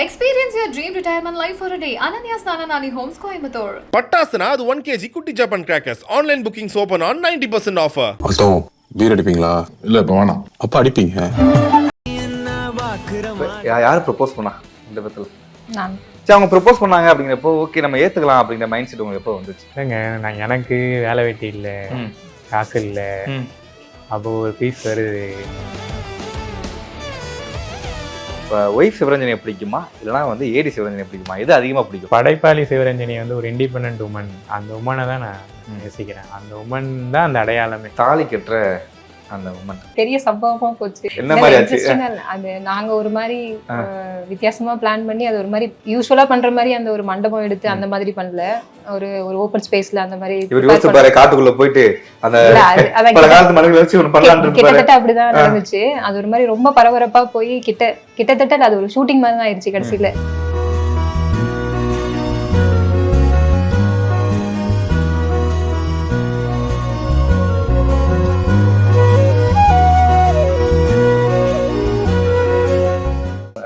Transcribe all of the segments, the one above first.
Experience your dream retirement life for a day. Ananya's Nananani Homes, Coimbatore. பட்டாசுனா அது 1 kg குட்டி Japan crackers. Online bookings open on 90% offer. அர்த்தம் beer அடிப்பீங்களா? இல்ல இப்போ வேணாம். அப்ப அடிப்பீங்க. யார் ப்ரப்போஸ் பண்ணா இந்த பத்தில? நான். சரி, அவங்க ப்ரப்போஸ் பண்ணாங்க அப்படிங்கிறப்போ ஓகே நம்ம ஏத்துக்கலாம் அப்படிங்கிற மைண்ட் செட் உங்களுக்கு எப்போ வந்துச்சு? இல்லைங்க, நான் எனக்கு வேலை வெட்டி இல்லை, காசு இல்லை, அப்போ ஒரு பீஸ் வருது. இப்போ ஒய்ஃப் சிவரஞ்சனியை பிடிக்குமா இல்லைனா வந்து ஏடி சிவரஞ்சனியை பிடிக்குமா? எது அதிகமாக பிடிக்கும்? படைப்பாளி சிவரஞ்சனி வந்து ஒரு இண்டிபெண்ட் உமன். அந்த உமனை தான் நான் நேசிக்கிறேன். அந்த உமன் தான் அந்த அடையாளமே. தாலி கட்டுற அந்த உமன் பெரிய சம்பவமா போச்சு. என்ன மாதிரி ஆச்சு? அது நாங்க ஒரு மாதிரி வித்தியாசமா பிளான் பண்ணி அது ஒரு மாதிரி யூஸ்வலா பண்ற மாதிரி அந்த ஒரு மண்டபம் எடுத்து அந்த மாதிரி பண்ணல. ஒரு ஒரு ஓபன் ஸ்பேஸ்ல அந்த மாதிரி இவர் யோசிச்சு பாரு, காட்டுக்குள்ள போயிட்டு அந்த பல காலத்து மரங்களை வச்சு ஒன்று பண்ணலாம்னு கிட்டத்தட்ட அப்படிதான் நடந்துச்சு. அது ஒரு மாதிரி ரொம்ப பரபரப்பா போய் கிட்டத்தட்ட அது ஒரு ஷூட்டிங் மாதிரி தான் ஆயிடுச்சு கடைசியில.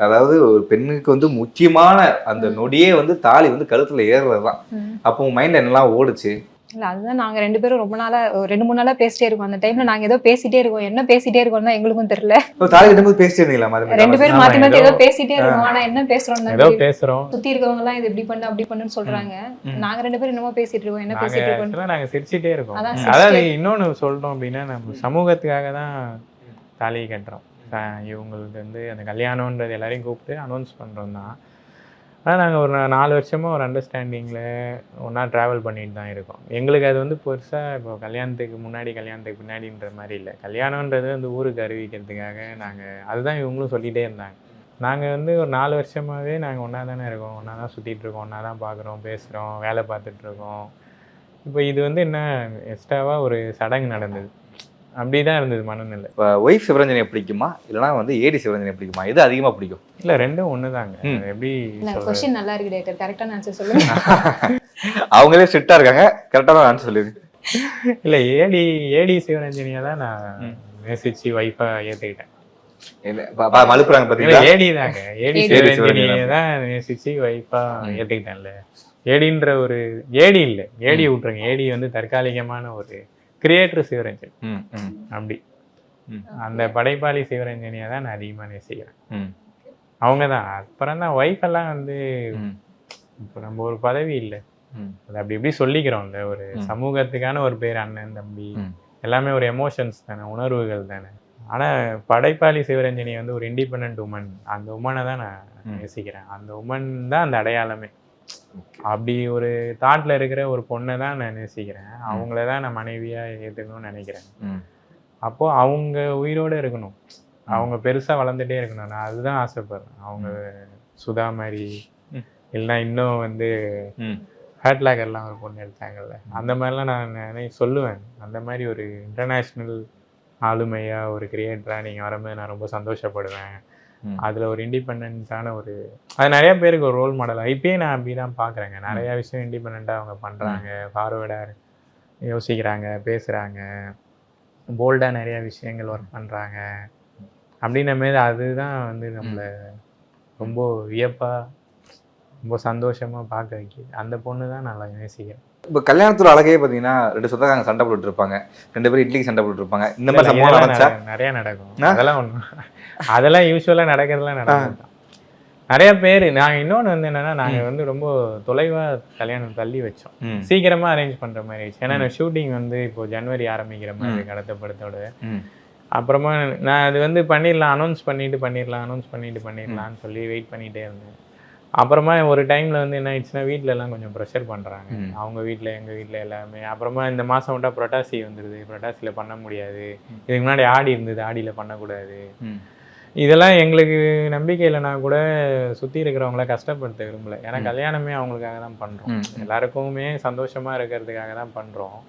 அதாவது ஒரு பெண்ணுக்கு வந்து முக்கியமான அந்த நொடியே வந்து தாலி வந்து கழுத்துல ஏறுறதுதான். அப்போ மைண்ட்ல என்னெல்லாம் ஓடுச்சு? இல்ல அதுதான் நாங்க ரெண்டு பேரும் ரொம்ப நாளா 2-3 நாளா பேசிட்டே இருக்கோம். அந்த டைம்ல நாங்க ஏதோ பேசிட்டே இருக்கோம். என்ன பேசிட்டே இருக்கோம் தான் எங்களுக்கும் தெரியல. தாலி கட்டும்போது பேசிட்டே இருந்தீங்களா? ரெண்டு பேரும் மாத்தி மாத்தி ஏதோ பேசிட்டே இருக்கோம். ஆனா என்ன பேசுறோம் சுத்தி இருக்கவங்க எல்லாம் இது இப்படி பண்ணு அப்படி பண்ணுன்னு சொல்றாங்க. நாங்க ரெண்டு பேரும் என்னமோ பேசிட்டு இருக்கோம். என்ன பேசிட்டு இருக்கோம்? நாங்க சிரிச்சுட்டே இருக்கோம். அதாவது இன்னொன்னு சொல்றோம் அப்படின்னா, நம்ம சமூகத்துக்காக தான் தாலி கட்டுறோம். இவங்களுக்கு வந்து அந்த கல்யாணம்ன்றது எல்லாரையும் கூப்பிட்டு அனௌன்ஸ் பண்ணுறோம் தான். ஆனால் நாங்கள் ஒரு 4 வருஷமாக ஒரு அண்டர்ஸ்டாண்டிங்கில் ஒன்றா ட்ராவல் பண்ணிட்டு தான் இருக்கோம். எங்களுக்கு அது வந்து பெருசாக இப்போ கல்யாணத்துக்கு முன்னாடி கல்யாணத்துக்கு பின்னாடின்ற மாதிரி இல்லை. கல்யாணன்றது வந்து ஊருக்கு அறிவிக்கிறதுக்காக நாங்கள் அதுதான் இவங்களும் சொல்லிகிட்டே இருந்தாங்க. நாங்கள் வந்து ஒரு 4 வருஷமாகவே நாங்கள் ஒன்றா தானே இருக்கோம், ஒன்றா தான் சுற்றிட்டு இருக்கோம், ஒன்றா தான் பார்க்குறோம், பேசுகிறோம், வேலை பார்த்துட்ருக்கோம். இப்போ இது வந்து என்ன எக்ஸ்ட்ராவாக ஒரு சடங்கு நடந்தது, அப்படிதான் இருந்தது மனநிலை. இப்போ ஒய்ஃப் சிவரஞ்சனியை பிடிக்குமா இல்லைனா வந்து ஏடி சிவரஞ்சனியை பிடிக்குமா? எது அதிகமாக பிடிக்கும்? இல்லை, ரெண்டும் ஒன்று தாங்க. எப்படி क्वेश्चन நல்லா இருக்கு டைரக்டர், கரெக்டான ஆன்சர் சொல்லுங்க. அவங்களே ஸ்ட்ரிக்டா இருக்காங்க, கரெக்டான ஆன்சர் சொல்லுங்க. இல்லை, ஏடி சிவரஞ்சனியை தான் நான் நேசிச்சு வைஃபா ஏற்றுக்கிட்டேன். மலுப்புறாங்க பார்த்தீங்களா? ஏடி தாங்க, ஏடி சிவரஞ்சனியை தான் நேசிச்சு வைஃபா ஏற்றுக்கிட்டேன்ல. ஏடின்ற ஒரு ஏடி இல்லை, ஏடி விட்டுருங்க. ஏடி வந்து தற்காலிகமான ஒரு கிரியேட்டர் சிவரஞ்சன். அப்படி அந்த படைப்பாளி சிவரஞ்சனியை தான் நான் அதிகமாக நேசிக்கிறேன். அவங்க தான். அப்புறம் தான் ஒய்ஃப் எல்லாம் வந்து இப்போ நம்ம ஒரு பதவி இல்லை, அது அப்படி இப்படி சொல்லிக்கிறோம்ல. ஒரு சமூகத்துக்கான ஒரு பேர், அண்ணன் தம்பி எல்லாமே ஒரு எமோஷன்ஸ் தானே, உணர்வுகள் தானே. ஆனால் படைப்பாளி சிவரஞ்சனி வந்து ஒரு இண்டிபெண்ட் உமன். அந்த உமனை தான் நான் நேசிக்கிறேன். அந்த உமன் தான் அந்த அடையாளமே. அப்படி ஒரு தாட்ல இருக்கிற ஒரு பொண்ணை தான் நான் நேசிக்கிறேன். அவங்கள தான் நான் மனைவியா ஏத்துக்கணும்னு நினைக்கிறேன். அப்போ அவங்க உயிரோட இருக்கணும், அவங்க பெருசா வளர்ந்துட்டே இருக்கணும். நான் அதுதான் ஆசைப்படுறேன். அவங்க சுதா மாதிரி இல்லைன்னா இன்னும் வந்து ஹேட்லாகர்லாம் ஒரு பொண்ணு எடுத்தாங்கல்ல, அந்த மாதிரிலாம் நான் சொல்லுவேன். அந்த மாதிரி ஒரு இன்டர்நேஷ்னல் ஆளுமையா ஒரு கிரியேட்டரா நீங்க வரும்போது நான் ரொம்ப சந்தோஷப்படுவேன். அதில் ஒரு இண்டிபெண்ட்டான ஒரு அது நிறைய பேருக்கு ஒரு ரோல் மாடல். இப்பயே நான் அப்படி தான் பார்க்குறேங்க. நிறையா விஷயம் இண்டிபெண்ட்டாக அவங்க பண்ணுறாங்க, ஃபார்வேர்டாக யோசிக்கிறாங்க, பேசுகிறாங்க, போல்டாக நிறையா விஷயங்கள் ஒர்க் பண்ணுறாங்க. அப்படின்ன மாரி அதுதான் வந்து நம்மளை ரொம்ப வியப்பாக ரொம்ப சந்தோஷமாக பார்க்க வைக்கிது. அந்த பொண்ணு தான் நல்லா நேசிக்கிறேன். இப்போ கல்யாணத்தோட அழகே பார்த்தீங்கன்னா 2 சொந்தக்காரங்க சண்டை போட்டு இருப்பாங்க, 2 பேரும் இட்லிக்கு சண்டை போட்டு இருப்பாங்க. இந்த மாதிரி சம்பவம் நிறைய நடக்கும். அதெல்லாம் ஒன்றும் அதெல்லாம் யூஸ்வலாக நடக்கிறதுலாம் நடக்கும். நிறைய பேர் நாங்கள் இன்னொன்று வந்து என்னன்னா, நாங்கள் வந்து ரொம்ப தொலைவாக கல்யாணம் தள்ளி வச்சோம். சீக்கிரமாக அரேஞ்ச் பண்ணுற மாதிரி ஆயிடுச்சு. ஏன்னா ஷூட்டிங் வந்து இப்போ ஜனவரி ஆரம்பிக்கிற மாதிரி கடத்த படத்தோட. அப்புறமா நான் அது வந்து அனௌன்ஸ் பண்ணிடலான்னு சொல்லி வெயிட் பண்ணிகிட்டே இருந்தேன். அப்புறமா ஒரு டைமில் வந்து என்ன ஆயிடுச்சுன்னா, வீட்டில் எல்லாம் கொஞ்சம் ப்ரெஷர் பண்ணுறாங்க. அவங்க வீட்டில் எங்கள் வீட்டில் எல்லாமே. அப்புறமா இந்த மாதம் விட்டால் புரட்டாசி வந்துடுது, புரட்டாசியில் பண்ண முடியாது. இதுக்கு முன்னாடி ஆடி இருந்தது, ஆடியில் பண்ணக்கூடாது. இதெல்லாம் எங்களுக்கு நம்பிக்கை இல்லைனா கூட சுற்றி இருக்கிறவங்கள கஷ்டப்படுத்த விரும்பலை. ஏன்னா கல்யாணமே அவங்களுக்காக தான் பண்ணுறோம், எல்லாருக்குமே சந்தோஷமாக இருக்கிறதுக்காக தான் பண்ணுறோம்.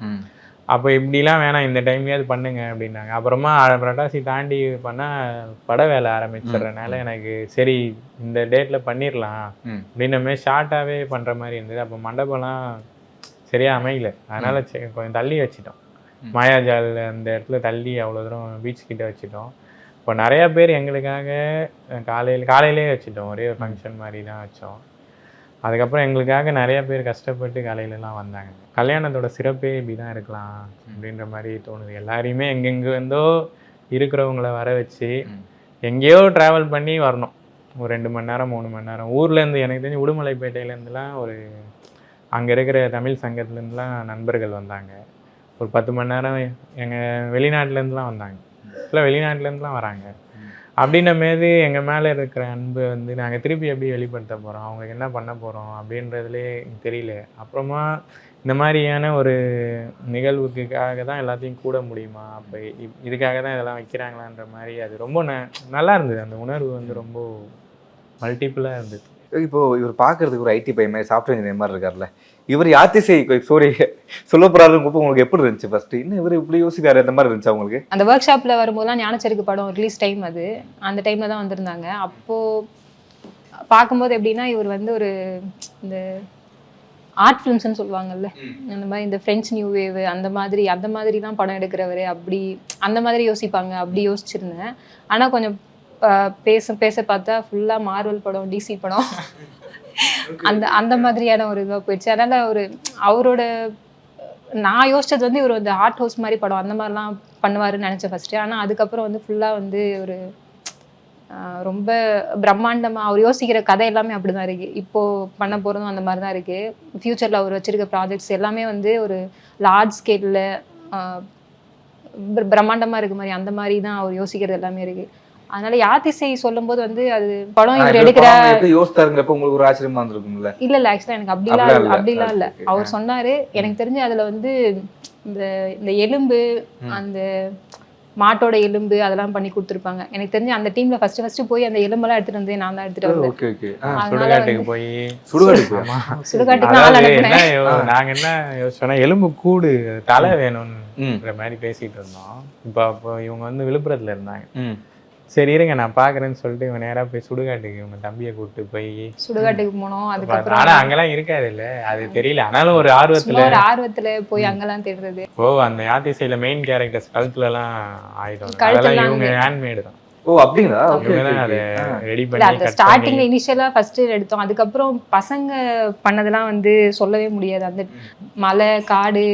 அப்போ இப்படிலாம் வேணாம், இந்த டைம்லேயாவது பண்ணுங்க அப்படின்னாங்க. அப்புறமா புரட்டாசி தாண்டி பண்ணால் பட வேலை ஆரம்பிச்சிடுறதுனால எனக்கு சரி இந்த டேட்டில் பண்ணிடலாம் அப்படின்னமே ஷார்ட்டாகவே பண்ணுற மாதிரி இருந்தது. அப்போ மண்டபம்லாம் சரியாக அமையல, அதனால் கொஞ்சம் தள்ளி வச்சிட்டோம். மாயாஜால் அந்த இடத்துல தள்ளி அவ்வளோ தூரம் பீச் கிட்ட வச்சுட்டோம். இப்போ நிறையா பேர் எங்களுக்காக காலையிலே வச்சுட்டோம், ஒரே ஒரு ஃபங்க்ஷன் மாதிரி தான் வச்சோம். அதுக்கப்புறம் எங்களுக்காக நிறைய பேர் கஷ்டப்பட்டு காலையிலலாம் வந்தாங்க. கல்யாணத்தோட சிறப்பே இப்படி தான் இருக்கலாம் அப்படின்ற மாதிரி தோணுது. எல்லாரையுமே எங்கெங்கே இருந்தோ இருக்கிறவங்கள வர வச்சு எங்கேயோ ட்ராவல் பண்ணி வரணும், ஒரு 2 மணி நேரம் 3 மணி நேரம். ஊர்லேருந்து எனக்கு தெரிஞ்சு உடுமலைப்பேட்டையிலேருந்துலாம் அங்கே இருக்கிற தமிழ் சங்கத்துலேருந்துலாம் நண்பர்கள் வந்தாங்க. ஒரு 10 மணி நேரம் எங்கள் வெளிநாட்டிலேருந்துலாம் வந்தாங்க, இல்லை வெளிநாட்டிலேருந்துலாம் வராங்க. அப்படின்ன மாரி எங்கள் மேலே இருக்கிற அன்பு நாங்கள் திருப்பி எப்படி வெளிப்படுத்த போகிறோம், அவங்களுக்கு என்ன பண்ண போகிறோம் அப்படின்றதுலே தெரியல. அப்புறமா இந்த மாதிரியான ஒரு நிகழ்வுக்காக தான் எல்லாத்தையும் கூட முடியுமா, அப்போ இதுக்காக தான் இதெல்லாம் வைக்கிறாங்களான்ற மாதிரி அது ரொம்ப நல்லா இருந்தது. அந்த உணர்வு ரொம்ப மல்டிப்புளாக இருந்தது. இப்போ இவர் பார்க்கறதுக்கு ஒரு ஐடி பையன் மாதிரி சாஃப்ட்வேர் இன்ஜினியர் மாதிரி இருக்கார்ல, இவர் யாத்திசை ஸ்டோரி சொல்ல போறாருன்னு உங்களுக்கு எப்படி இருந்துச்சு ஃபர்ஸ்ட்? இன்னும் இவர் இப்படி யோசிக்காரு அந்த மாதிரி இருந்துச்சு உங்களுக்கு? அந்த ஒர்க் ஷாப்ல வரும்போதெல்லாம் ஞானச்சருக்கு படம் ரிலீஸ் டைம் அந்த டைம்ல தான் வந்திருந்தாங்க. அப்போ பார்க்கும்போது எப்படின்னா இவர் ஒரு இந்த ஆர்ட் ஃபிலிம்ஸ்ன்னு சொல்லுவாங்கல்ல, அந்த மாதிரி இந்த ஃப்ரெஞ்ச் நியூ வேவ் அந்த மாதிரிலாம் படம் எடுக்கிறவர், அப்படி அந்த மாதிரி யோசிப்பாங்க, அப்படி யோசிச்சிருந்தேன். ஆனால் கொஞ்சம் பேச பார்த்தா ஃபுல்லாக மார்வல் படம், டிசி படம் அந்த மாதிரியான ஒரு இதாக போயிடுச்சு. அதனால் அவரோட நான் யோசிச்சது இவர் ஆர்ட் ஹவுஸ் மாதிரி படம் அந்த மாதிரிலாம் பண்ணுவாருன்னு நினச்சேன் ஃபஸ்ட்டு. ஆனால் அதுக்கப்புறம் ஃபுல்லாக ஒரு ரொம்ப பிரம்மாண்டமாக அவர் யோசிக்கிற கதை எல்லாமே அப்படி தான் இருக்குது. இப்போது பண்ண போகிறதும் அந்த மாதிரி தான் இருக்குது. ஃப்யூச்சரில் அவர் வச்சுருக்க ப்ராஜெக்ட்ஸ் எல்லாமே ஒரு லார்ஜ் ஸ்கேலில் பிரம்மாண்டமாக இருக்க மாதிரி அந்த மாதிரி தான் அவர் யோசிக்கிறது எல்லாமே இருக்குது. அதனால யாத்திசை சொல்லும்போது அது படம் இவர் எடுக்கிற யோசித்தாருங்கிறப்ப உங்களுக்கு ஒரு ஆச்சரியமா இருந்திருக்கும்ல? இல்ல ஆக்சுவலா எனக்கு அப்படிலாம் இல்ல. அவர் சொன்னாரு, எனக்கு தெரிஞ்சு அதுல இந்த எலும்பு, அந்த மாட்டோட எலும்பு அதெல்லாம் பண்ணி கொடுத்துருப்பாங்க. எனக்கு தெரிஞ்சு அந்த டீம்ல ஃபர்ஸ்ட் போய் அந்த எலும்பெல்லாம் எடுத்துட்டு வந்து நான் தான் எடுத்துட்டு வந்தேன். சுடுகாட்டுக்கு போய் சுடுகாட்டுக்கு நாங்க என்ன யோசிச்சோம்னா எலும்பு கூடு தலை வேணும்ன்ற மாதிரி பேசிட்டு இருந்தோம். அப்போ இவங்க விழுப்புரத்துல இருந்தாங்க. சரி இருங்க நான் பாக்குறேன்னு சொல்லிட்டு இவன் நேரா போய் சுடுகாட்டுக்கு இவங்க தம்பியை கூப்பிட்டு போய் சுடுகாட்டுக்கு போனோம். அதுக்கப்புறம் ஆனா அங்கெல்லாம் இருக்காது இல்ல, அது தெரியல. ஆனாலும் ஒரு ஆர்வத்துல போய் அங்கெல்லாம் தேடுறது. அந்த யாத்திசையில மெயின் கேரக்டர்ஸ் கழுத்துல எல்லாம் ஆயுதம், அதெல்லாம் இவங்க ஹேண்ட்மேடு தான். ஓ அப்படிங்களா? அதை ரெடி பண்ணி ஸ்டார்டிங்ல இனிஷியலா ஃபர்ஸ்ட் எடுத்தோம். அதுக்கப்புறம் பசங்க பண்ணதெல்லாம் சொல்லவே முடியாது. அந்த மலை காடு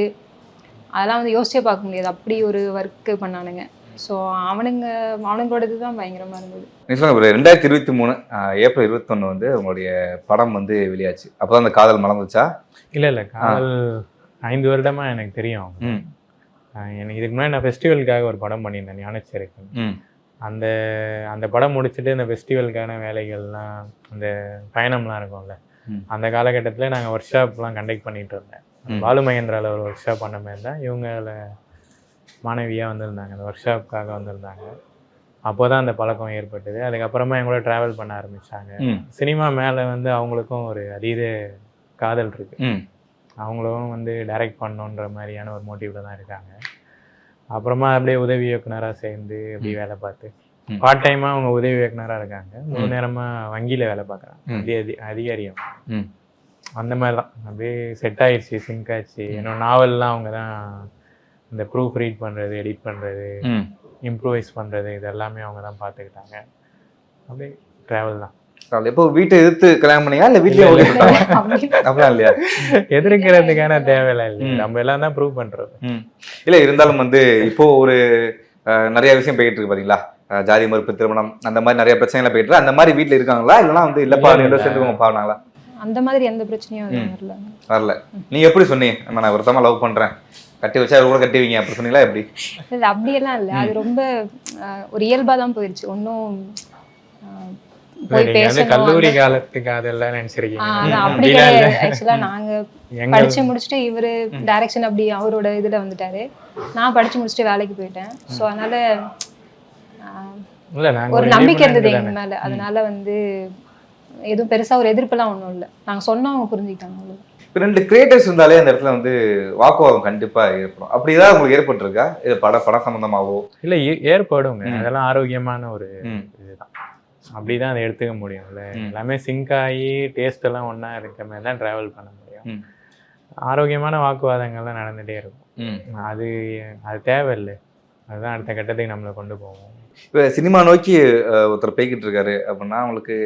அதெல்லாம் யோசிச்சே பார்க்க முடியாது, அப்படி ஒரு ஒர்க் பண்ணானுங்க. ஸோ அவனுங்களோடது தான் பயங்கரமாக இருந்தது. நீ சொல்லுங்க, 2023 ஏப்ரல் 21 உங்களுடைய படம் வெளியாச்சு. அப்போதான் அந்த காதல் மலர்ந்துச்சா? இல்லை காதல் 5 வருடமா எனக்கு தெரியும். எனக்கு இதுக்கு முன்னாடி நான் ஃபெஸ்டிவலுக்காக ஒரு படம் பண்ணியிருந்தேன் ஞானச்சருக்கு. அந்த படம் முடிச்சுட்டு இந்த ஃபெஸ்டிவலுக்கான வேலைகள்லாம் அந்த பயணம்லாம் இருக்கும்ல, அந்த காலகட்டத்தில் நாங்கள் ஒர்க் ஷாப்லாம் கண்டக்ட் பண்ணிட்டு இருந்தேன். பாலு மகேந்திராவில் ஒரு ஒர்க் ஷாப் பண்ண மாதிரி தான் இவங்கள மாணவியாக வந்திருந்தாங்க, அந்த ஒர்க் ஷாப்புக்காக வந்திருந்தாங்க. அப்போ தான் அந்த பழக்கம் ஏற்பட்டது. அதுக்கப்புறமா எங்களோட ட்ராவல் பண்ண ஆரம்பித்தாங்க. சினிமா மேலே அவங்களுக்கும் ஒரு அதீத காதல் இருக்குது. அவங்களும் டைரக்ட் பண்ணணுன்ற மாதிரியான ஒரு மோட்டிவில் தான் இருக்காங்க. அப்புறமா அப்படியே உதவி இயக்குனராக சேர்ந்து அப்படி வேலை பார்த்து பார்ட் டைமாக அவங்க உதவி இயக்குனராக இருக்காங்க. முழு நேரமாக வங்கியில் வேலை பார்க்குறாங்க, அதிகாரியம். அந்த மாதிரி தான் அப்படியே செட் ஆயிடுச்சு, சிங்க் ஆயிடுச்சு. என்னோட நாவல்லாம் அவங்க தான் இந்த ப்ரூஃப் ரீட் பண்ணுறது, எடிட் பண்ணுறது, இம்ப்ரூவைஸ் பண்ணுறது, இது எல்லாமே அவங்க தான் பார்த்துக்கிட்டாங்க. அப்படியே ட்ராவல் தான். எப்போ வீட்டை எதிர்த்து கல்யாணம் பண்ணியா இல்லை வீட்டில் அப்படிலாம் இல்லையா? எதிர்க்கிறதுக்கான தேவையில்லை, இல்லை நம்ம எல்லாம் தான் ப்ரூவ் பண்ணுறது. இல்லை இருந்தாலும் இப்போ ஒரு நிறைய விஷயம் போயிட்டு இருக்கு பார்த்தீங்களா, ஜாதி மறுப்பு, திருமணம், அந்த மாதிரி நிறைய பிரச்சனைகள் போயிட்டு இருக்கு. அந்த மாதிரி வீட்டில் இருக்காங்களா இல்லைனா இல்லைப்பா சேர்ந்துக்கோங்க பாருனாங்களா? அந்த மாதிரி எந்த பிரச்சனையும் வரல. நீங்க எப்படி சொன்னீங்க, நான் ஒருத்தமா லவ் பண்றேன், கட்டி வச்சா கூட கட்டிவீங்க அப்படி சொன்னீங்களா? எப்படி? இல்லை அப்படியெல்லாம் இல்லை, அது ரொம்ப ஒரு இயல்பா தான் போயிடுச்சு. ஒன்றும் கல்லூரி காலத்துக்கு அதெல்லாம் நினைச்சிருக்கீங்க? அப்படி கிடையாது. ஆக்சுவலா நாங்க படிச்சு முடிச்சுட்டு இவரு டைரக்ஷன் அப்படி அவரோட இதுல வந்துட்டாரு, நான் படிச்சு முடிச்சுட்டு வேலைக்கு போயிட்டேன். ஸோ அதனால ஒரு நம்பிக்கை இருந்தது எங்க மேல. அதனால எதுவும் பெருசா ஒரு எதிர்ப்புலாம் ஒன்றும் இல்லை, நாங்க சொன்னா அவங்க புரிஞ்சுக்கிட்டாங்க. இப்போ 2 கிரியேட்டர்ஸ் இருந்தாலே அந்த இடத்துல வாக்குவாதம் கண்டிப்பா ஏற்படும். அப்படிதான் உங்களுக்கு ஏற்பட்டிருக்கா? இது படம் சம்பந்தமாவோ? இல்லை ஏற்படுங்க, அதெல்லாம் ஆரோக்கியமான ஒரு இதுதான். அப்படிதான் அதை எடுத்துக்க முடியும்ல. எல்லாமே சிங்க் ஆகி டேஸ்ட் எல்லாம் ஒன்றா இருக்க மாதிரி தான் ட்ராவல் பண்ண முடியும். ஆரோக்கியமான வாக்குவாதங்கள்லாம் நடந்துகிட்டே இருக்கும். அது தேவையில்லை, அதுதான் அடுத்த கட்டத்துக்கு நம்மளை கொண்டு போவோம். இப்போ சினிமா நோக்கி ஒருத்தர் போய்கிட்டு இருக்காரு அப்படின்னா உங்களுக்கு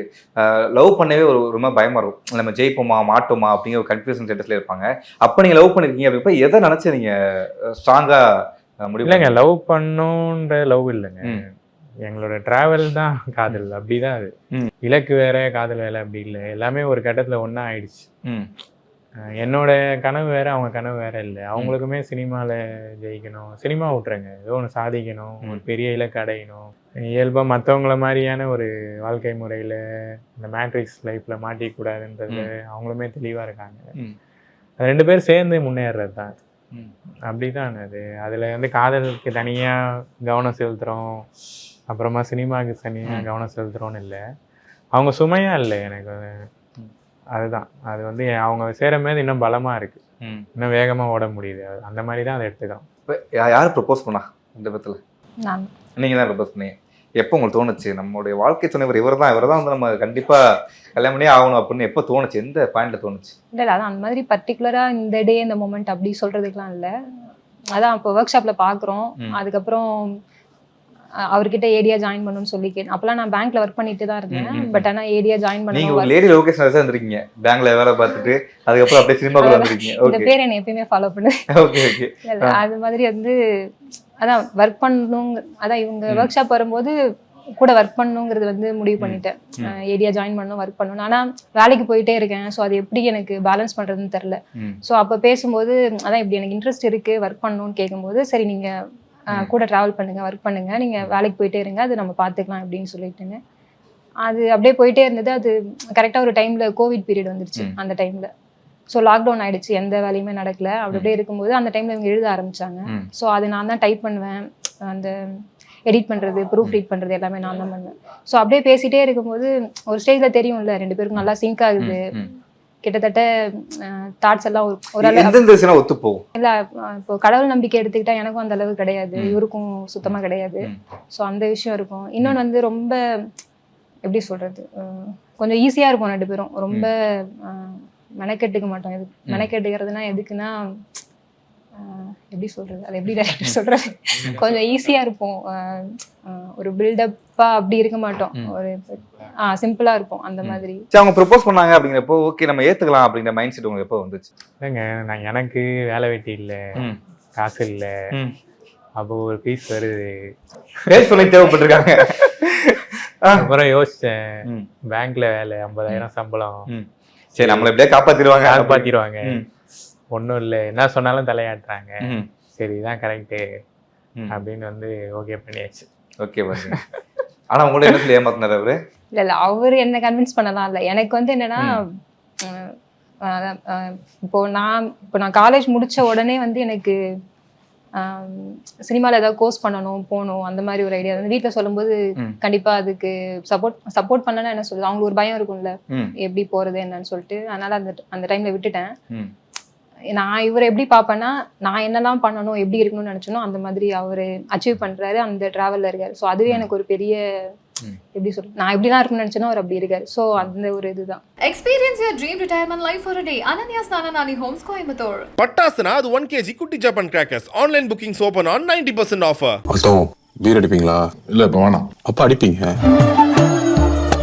லவ் பண்ணவே ஒரு ரொம்ப பயமா இருக்கும். நம்ம ஜெயிப்போமா மாட்டோமா அப்படிங்கிற ஒரு கன்ஃபியூஷன் ஸ்டேட்டஸ்ல இருப்பாங்க. அப்போ நீங்க லவ் பண்ணிருக்கீங்க அப்படிப்ப எதை நினைச்சு நீங்க ஸ்ட்ராங்கா முடிவு? இல்லைங்க, லவ் பண்ணுன்ற லவ் இல்லைங்க, எங்களோட டிராவல் தான் காதல். அப்படிதான் அது. இலக்கு வேற காதல் வேற அப்படி இல்லை, எல்லாமே ஒரு கட்டத்துல ஒண்ணா ஆயிடுச்சு. என்னோட கனவு வேற, அவங்க கனவு வேற இல்லை. அவங்களுக்குமே சினிமாவில் ஜெயிக்கணும், சினிமா விட்டுறங்க, ஏதோ ஒன்று சாதிக்கணும், ஒரு பெரிய இலக்கு அடையணும், இயல்பாக மற்றவங்கள மாதிரியான ஒரு வாழ்க்கை முறையில் இந்த மேட்ரிக்ஸ் லைஃப்பில் மாட்டிக்கூடாதுன்றது அவங்களுமே தெளிவாக இருக்காங்க. அது 2 பேர் சேர்ந்து முன்னேறது தான். அப்படி தான் அது. அதில் வந்து காதலுக்கு தனியாக கவனம் செலுத்துகிறோம், அப்புறமா சினிமாவுக்கு தனியாக கவனம் செலுத்துகிறோன்னு இல்லை. அவங்க சுமையாக இல்லை எனக்கு. அதுதான் அது வந்து அவங்க சேரும்போது இன்னும் பலமா இருக்கு, இன்னும் வேகமா ஓட முடியுது. அந்த மாதிரி தான் அதை எடுத்துக்கலாம். இப்போ யார் ப்ரப்போஸ் பண்ணா இந்த படத்துல? நீங்க தான் ப்ரப்போஸ் பண்ணீங்க. எப்போ உங்களுக்கு தோணுச்சு நம்மளுடைய வாழ்க்கை துணைவர் இவர் தான் வந்து நம்ம கண்டிப்பா கல்யாணம் பண்ணி ஆகணும் அப்படின்னு எப்போ தோணுச்சு? எந்த பாயிண்ட்ல தோணுச்சு? இல்லை அதான் அந்த மாதிரி பர்டிகுலரா இந்த டே இந்த மொமெண்ட் அப்படி சொல்றதுக்குலாம் இல்லை. அதான் இப்போ ஒர்க் ஷாப்ல பாக்குறோம், அதுக்கப்புறம் அவர்கிட்ட ஏடியா ஜாயின் பண்ணணும்னு சொல்லி கேட்டேன். அப்பெல்லாம் நான் பேங்க்ல ஒர்க் பண்ணிட்டு தான் இருந்தேன். பட் ஆனா ஏடியா ஜாயின் பண்ணணும். நீங்க ஒரு லேடி லொகேஷன்ல தான் இருந்திருக்கீங்க, பேங்க்ல வேலை பார்த்துட்டு அதுக்கப்புறம் அப்படியே சினிமாக்குள்ள வந்திருக்கீங்க. இந்த பேர் என்ன எப்பயுமே ஃபாலோ பண்ணுது. Okay okay. அது மாதிரி வந்து அதான் ஒர்க் பண்ணணும். அதான் இவங்க ஒர்க் ஷாப் வரும்போது கூட ஒர்க் பண்ணணுங்கிறது வந்து முடிவு பண்ணிட்டேன். ஏடியா ஜாயின் பண்ணணும், ஒர்க் பண்ணணும். ஆனா வேலைக்கு போயிட்டே இருக்கேன். ஸோ அது எப்படி எனக்கு பேலன்ஸ் பண்றதுன்னு தெரியல. ஸோ அப்போ பேசும்போது அதான் இப்படி எனக்கு இன்ட்ரெஸ்ட் இருக்கு ஒர்க் பண்ணணும்னு கேட்கும்போது, சரி நீங்க கூட ட்ராவல் பண்ணுங்க, ஒர்க் பண்ணுங்க, நீங்க வேலைக்கு போயிட்டே இருங்க, அது நம்ம பார்த்துக்கலாம் அப்படின்னு சொல்லிட்டுங்க. அது அப்படியே போயிட்டே இருந்தது. அது கரெக்டாக ஒரு டைம்ல கோவிட் பீரியட் வந்துருச்சு. அந்த டைம்ல ஸோ லாக்டவுன் ஆயிடுச்சு, எந்த வேலையுமே நடக்கல. அப்படி அப்படியே இருக்கும்போது அந்த டைம்ல இவங்க எழுத ஆரம்பிச்சாங்க. ஸோ அது நான் தான் டைப் பண்ணுவேன், அந்த எடிட் பண்றது, ப்ரூஃப் ரீட் பண்றது எல்லாமே நான் தான் பண்ணுவேன். ஸோ அப்படியே பேசிட்டே இருக்கும்போது ஒரு ஸ்டேஜ்ல தெரியும்ல 2 பேருக்கும் நல்லா சிங்க் ஆகுது. கிட்டத்தட்ட தாட்ஸ் எல்லாம் ஒத்து போகும். இல்ல இப்போ கடவுள் நம்பிக்கை எடுத்துக்கிட்டா எனக்கும் அந்த அளவு கிடையாது, இவருக்கும் சுத்தமா கிடையாது. ஸோ அந்த விஷயம் இருக்கும். இன்னொன்று வந்து ரொம்ப எப்படி சொல்றது, கொஞ்சம் ஈஸியா இருக்கும் 2 பேரும். ரொம்ப மெனக்கெட்டுக்க மாட்டோம். எது மெனக்கெட்டுக்கிறதுனா எதுக்குன்னா எப்படி சொல்றது, அது எப்படி டைரக்டர் சொல்றது, கொஞ்சம் ஈஸியா இருப்போம். ஒரு பில்டப்பா அப்படி இருக்க மாட்டோம், ஒரு சிம்பிளா இருக்கும் அந்த மாதிரி. அவங்க ப்ரப்போஸ் பண்ணாங்க அப்படிங்கிறப்போ ஓகே நம்ம ஏத்துக்கலாம் அப்படிங்கிற மைண்ட் செட் உங்களுக்கு எப்போ வந்துச்சு? இல்லைங்க, நான் எனக்கு வேலை வெட்டி இல்லை, காசு இல்லை, அப்போ ஒரு பீஸ் வருது, பேர் சொல்லி தேவைப்பட்டிருக்காங்க. அப்புறம் யோசிச்சேன், பேங்க்ல வேலை, 50,000 சம்பளம், சரி நம்மள எப்படியா காப்பாத்திடுவாங்க, ஒன்றும் இல்லை, என்ன சொன்னாலும் தலையாட்டுறாங்க, சரி இதான் கரெக்டு அப்படின்னு வந்து ஓகே பண்ணியாச்சு. ஓகே பாருங்க. ஆனா உங்களோட என்ன சொல்லி ஏமாத்தினார் அவரு? இல்ல அவரு என்ன கன்வின்ஸ் பண்ணலாம் இல்லை. எனக்கு வந்து என்னன்னா இப்போ நான் காலேஜ் முடிச்ச உடனே வந்து எனக்கு சினிமாவில் ஏதாவது கோர்ஸ் பண்ணணும், போகணும், அந்த மாதிரி ஒரு ஐடியா வந்து வீட்டில் சொல்லும்போது கண்டிப்பா அதுக்கு சப்போர்ட் பண்ணனா என்ன சொல்லுது, அவங்களுக்கு ஒரு பயம் இருக்கும்ல எப்படி போறது என்னன்னு சொல்லிட்டு. அதனால அந்த டைம்ல விட்டுட்டேன். நான் இவரை எப்படி பார்ப்பேன்னா, நான் என்னெல்லாம் பண்ணணும் எப்படி இருக்கணும்னு நினைச்சனோ அந்த மாதிரி அவரு அச்சீவ் பண்றாரு, அந்த டிராவல்ல இருக்காரு. ஸோ அதுவே எனக்கு ஒரு பெரிய எப்படி சொல்றது, நான் எப்படிலாம் இருக்கும்னு நினைச்சனோ அவர் அப்படி இருக்காரு. ஸோ அந்த ஒரு இதுதான். Experience your dream retirement life for a day. Ananya's Nananani Homes, Coimbatore. பட்டாசுனா அது 1 kg குட்டி Japan crackers. Online bookings open on 90% offer. Beer அடிப்பீங்களா? இல்ல இப்ப வேணாம். அப்ப அடிப்பீங்க.